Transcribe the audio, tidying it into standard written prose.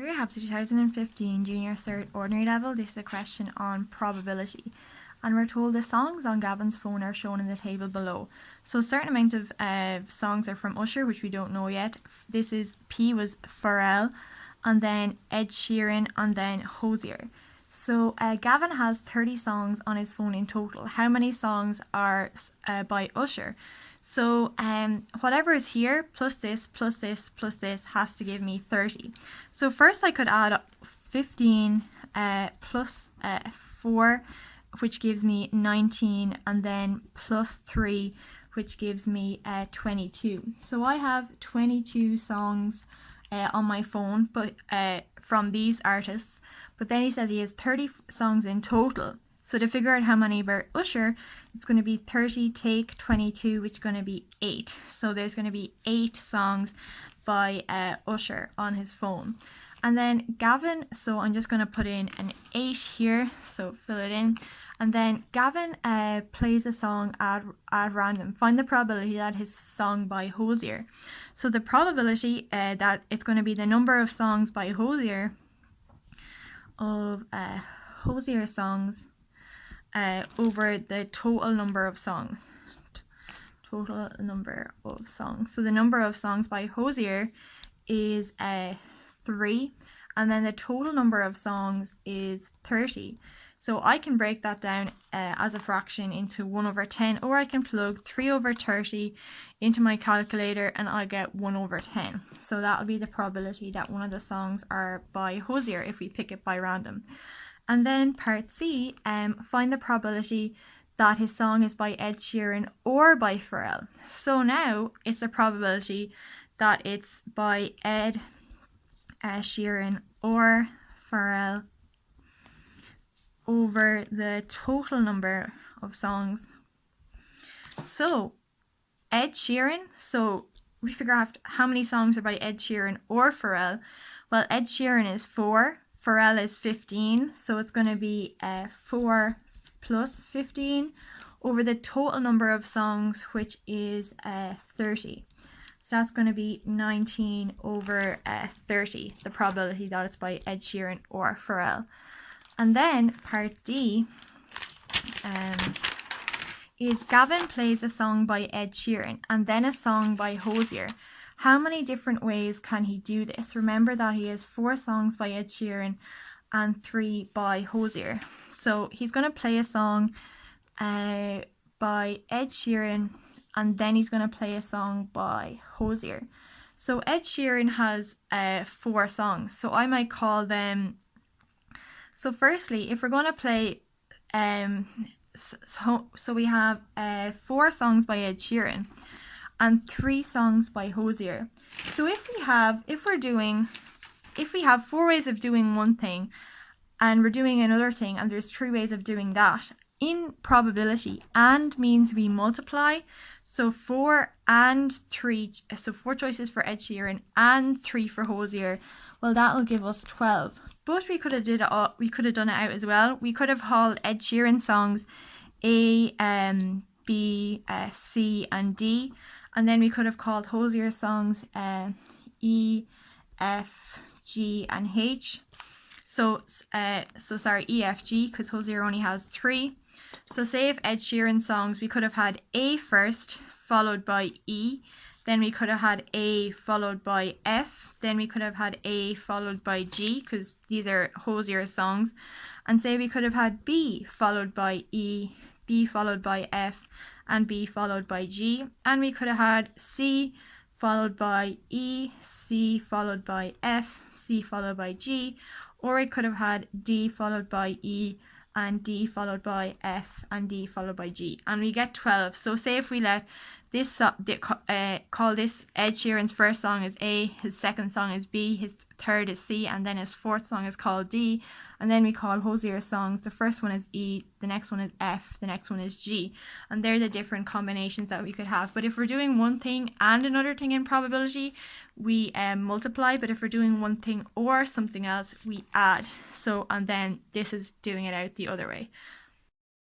Here we have the 2015 Junior Cert Ordinary Level. This is a question on probability. And we're told the songs on Gavin's phone are shown in the table below. So a certain amount of songs are from Usher, which we don't know yet. This is P was Pharrell, and then Ed Sheeran, and then Hozier. So Gavin has 30 songs on his phone in total. How many songs are by Usher? So whatever is here plus this plus this plus this has to give me 30. So first I could add 15 plus 4, which gives me 19, and then plus 3, which gives me 22. So I have 22 songs on my phone, but from these artists. But then he says he has 30 songs in total. So to figure out how many by Usher, it's going to be 30 take 22, which is going to be 8. So there's going to be 8 songs by Usher on his phone. And then Gavin, so I'm just going to put in an 8 here, so fill it in. And then Gavin plays a song at random. Find the probability that his song by Hozier. So the probability that it's going to be the number of songs by Hozier, of Hozier songs, over the total number of songs. Total number of songs. So the number of songs by Hozier is 3, and then the total number of songs is 30. So I can break that down as a fraction into 1 over 10, or I can plug 3 over 30 into my calculator and I get 1 over 10. So that will be the probability that one of the songs are by Hozier if we pick it by random. And then part C, find the probability that his song is by Ed Sheeran or by Pharrell. So now it's a probability that it's by Ed Sheeran or Pharrell over the total number of songs. So Ed Sheeran, so we figure out how many songs are by Ed Sheeran or Pharrell. Well, Ed Sheeran is 4, Pharrell is 15, so it's going to be 4 plus 15 over the total number of songs, which is 30. So that's going to be 19 over 30, the probability that it's by Ed Sheeran or Pharrell. And then part D is Gavin plays a song by Ed Sheeran and then a song by Hozier. How many different ways can he do this? Remember that he has 4 songs by Ed Sheeran and 3 by Hozier. So he's going to play a song by Ed Sheeran, and then he's going to play a song by Hozier. So Ed Sheeran has 4 songs, so I might call them. So firstly, if we're going to play, so we have 4 songs by Ed Sheeran and 3 songs by Hozier. So if we have 4 ways of doing one thing and we're doing another thing and there's 3 ways of doing that, in probability, and means we multiply. So 4 and 3, so 4 choices for Ed Sheeran and 3 for Hozier. Well, that will give us 12. But we could have done it out as well. We could have called Ed Sheeran songs A, B, C, and D, and then we could have called Hozier songs E, F, G, and H. So sorry, E, F, G, because Hozier only has 3. So say if Ed Sheeran songs, we could have had A first, followed by E. Then we could have had A followed by F. Then we could have had A followed by G, because these are Hozier songs. And say we could have had B followed by E, B followed by F, and B followed by G. And we could have had C followed by E, C followed by F, C followed by G. Or it could have had D followed by E, and D followed by F, and D followed by G, and we get 12. So say if we let this call this Ed Sheeran's first song is A, his second song is B, his third is C, and then his fourth song is called D, and then we call Hozier's songs, the first one is E, the next one is F, the next one is G, and they're the different combinations that we could have. But if we're doing one thing and another thing in probability, we multiply, but if we're doing one thing or something else, we add. So, and then this is doing it out the other way.